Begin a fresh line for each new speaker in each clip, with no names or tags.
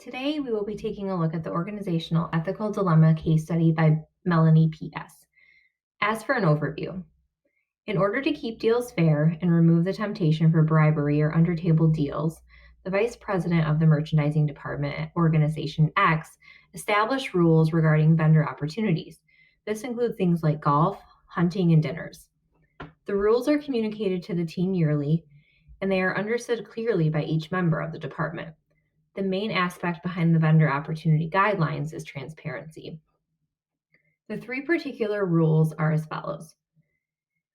Today, we will be taking a look at the Organizational Ethical Dilemma case study by Melanie P.S. As for an overview, in order to keep deals fair and remove the temptation for bribery or under-table deals, the Vice President of the Merchandising Department at Organization X established rules regarding vendor opportunities. This includes things like golf, hunting, and dinners. The rules are communicated to the team yearly, and they are understood clearly by each member of the department. The main aspect behind the vendor opportunity guidelines is transparency. The three particular rules are as follows.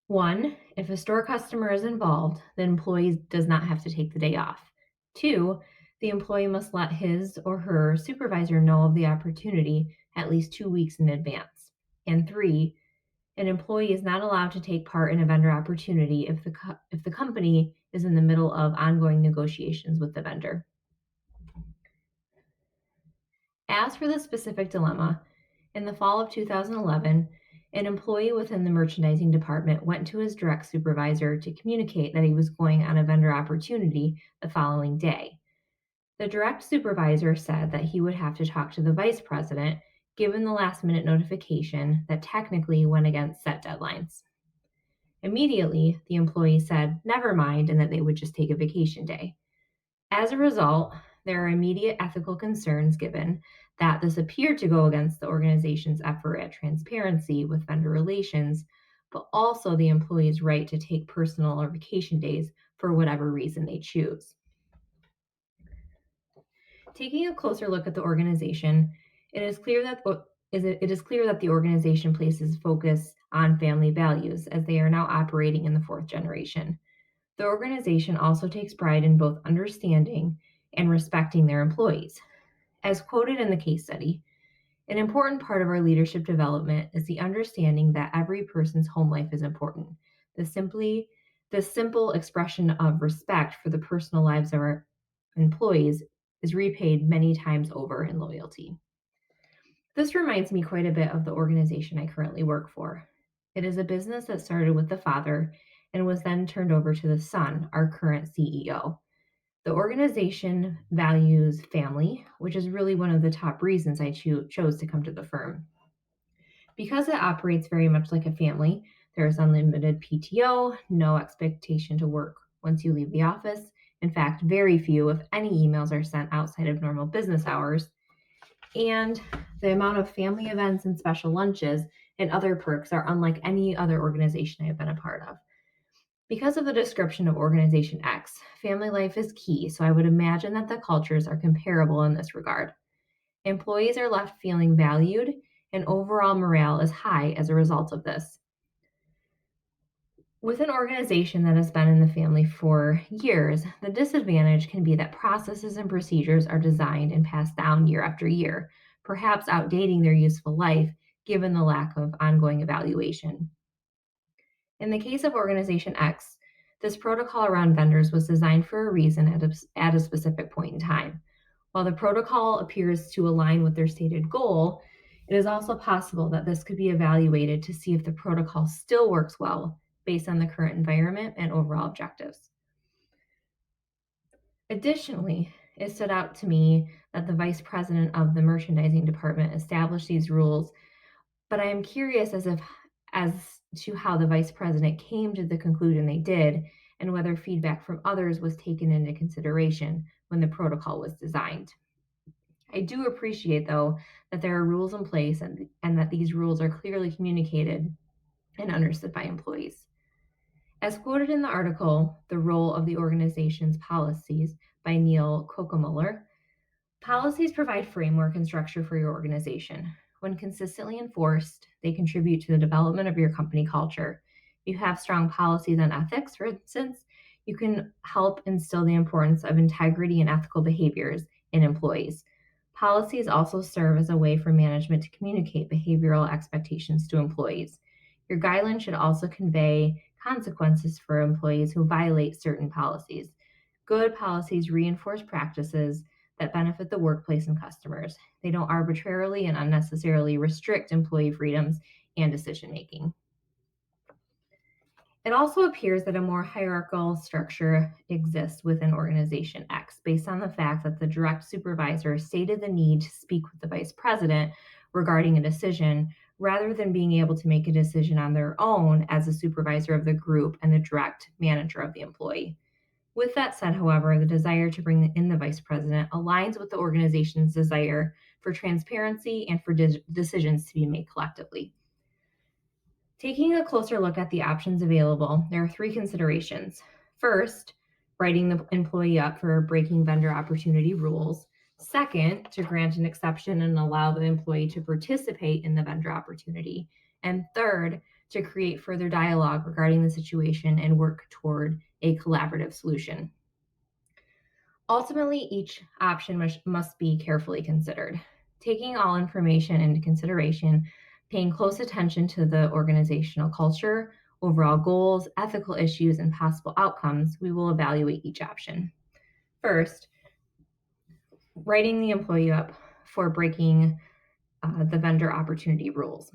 1, if a store customer is involved, the employee does not have to take the day off. 2, the employee must let his or her supervisor know of the opportunity at least 2 weeks in advance. And 3, an employee is not allowed to take part in a vendor opportunity if the company is in the middle of ongoing negotiations with the vendor. As for the specific dilemma, in the fall of 2011, an employee within the merchandising department went to his direct supervisor to communicate that he was going on a vendor opportunity the following day. The direct supervisor said that he would have to talk to the vice president, given the last minute notification that technically went against set deadlines. Immediately, the employee said, never mind, and that they would just take a vacation day. As a result, there are immediate ethical concerns given that this appeared to go against the organization's effort at transparency with vendor relations, but also the employee's right to take personal or vacation days for whatever reason they choose. Taking a closer look at the organization, it is clear that the organization places focus on family values as they are now operating in the fourth generation. The organization also takes pride in both understanding and respecting their employees. As quoted in the case study, an important part of our leadership development is the understanding that every person's home life is important. The simple expression of respect for the personal lives of our employees is repaid many times over in loyalty. This reminds me quite a bit of the organization I currently work for. It is a business that started with the father and was then turned over to the son, our current CEO. The organization values family, which is really one of the top reasons I chose to come to the firm. Because it operates very much like a family, there is unlimited PTO, no expectation to work once you leave the office. In fact, very few, if any, emails are sent outside of normal business hours. And the amount of family events and special lunches and other perks are unlike any other organization I have been a part of. Because of the description of Organization X, family life is key, so I would imagine that the cultures are comparable in this regard. Employees are left feeling valued, and overall morale is high as a result of this. With an organization that has been in the family for years, the disadvantage can be that processes and procedures are designed and passed down year after year, perhaps outdating their useful life given the lack of ongoing evaluation. In the case of Organization X, this protocol around vendors was designed for a reason at a specific point in time. While the protocol appears to align with their stated goal, it is also possible that this could be evaluated to see if the protocol still works well based on the current environment and overall objectives. Additionally, it stood out to me that the vice president of the merchandising department established these rules, but I am curious as to how the vice president came to the conclusion they did and whether feedback from others was taken into consideration when the protocol was designed. I do appreciate, though, that there are rules in place and that these rules are clearly communicated and understood by employees. As quoted in the article, The Role of the Organization's Policies by Neil Kokemuller, policies provide framework and structure for your organization. When consistently enforced, they contribute to the development of your company culture. If you have strong policies on ethics, for instance, you can help instill the importance of integrity and ethical behaviors in employees. Policies also serve as a way for management to communicate behavioral expectations to employees. Your guidelines should also convey consequences for employees who violate certain policies. Good policies reinforce practices that benefit the workplace and customers. They don't arbitrarily and unnecessarily restrict employee freedoms and decision making. It also appears that a more hierarchical structure exists within organization X based on the fact that the direct supervisor stated the need to speak with the vice president regarding a decision rather than being able to make a decision on their own as a supervisor of the group and the direct manager of the employee. With that said, however, the desire to bring in the vice president aligns with the organization's desire for transparency and for decisions to be made collectively. Taking a closer look at the options available, there are three considerations. First, writing the employee up for breaking vendor opportunity rules. Second, to grant an exception and allow the employee to participate in the vendor opportunity. And third, to create further dialogue regarding the situation and work toward a collaborative solution. Ultimately, each option must be carefully considered. Taking all information into consideration, paying close attention to the organizational culture, overall goals, ethical issues, and possible outcomes, we will evaluate each option. First, writing the employee up for breaking the vendor opportunity rules.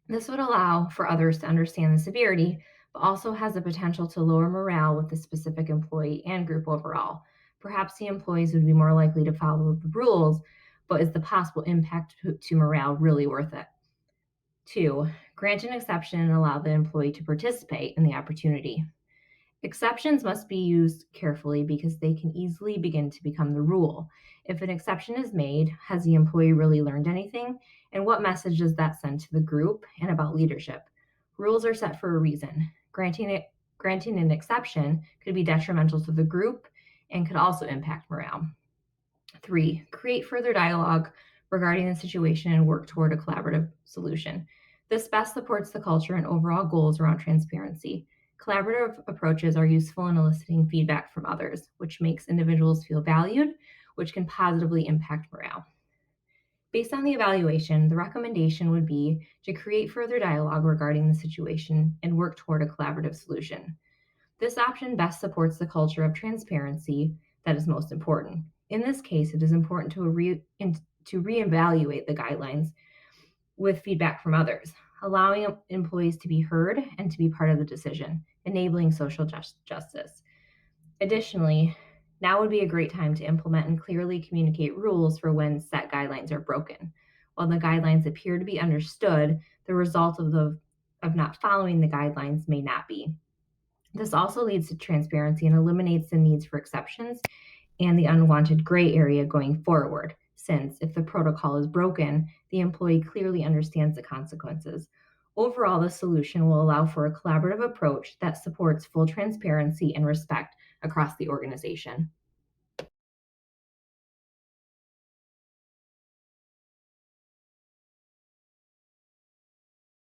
This would allow for others to understand the severity, but also has the potential to lower morale with the specific employee and group overall. Perhaps the employees would be more likely to follow the rules, but is the possible impact to morale really worth it? Two, grant an exception and allow the employee to participate in the opportunity. Exceptions must be used carefully because they can easily begin to become the rule. If an exception is made, has the employee really learned anything? And what message does that send to the group and about leadership? Rules are set for a reason. Granting an exception could be detrimental to the group and could also impact morale. Three, create further dialogue regarding the situation and work toward a collaborative solution. This best supports the culture and overall goals around transparency. Collaborative approaches are useful in eliciting feedback from others, which makes individuals feel valued, which can positively impact morale. Based on the evaluation, the recommendation would be to create further dialogue regarding the situation and work toward a collaborative solution. This option best supports the culture of transparency that is most important. In this case, it is important to reevaluate the guidelines with feedback from others, allowing employees to be heard and to be part of the decision, enabling social justice. Additionally, now would be a great time to implement and clearly communicate rules for when set guidelines are broken. While the guidelines appear to be understood, the result of not following the guidelines may not be. This also leads to transparency and eliminates the needs for exceptions and the unwanted gray area going forward, since if the protocol is broken, the employee clearly understands the consequences. Overall, the solution will allow for a collaborative approach that supports full transparency and respect across the organization.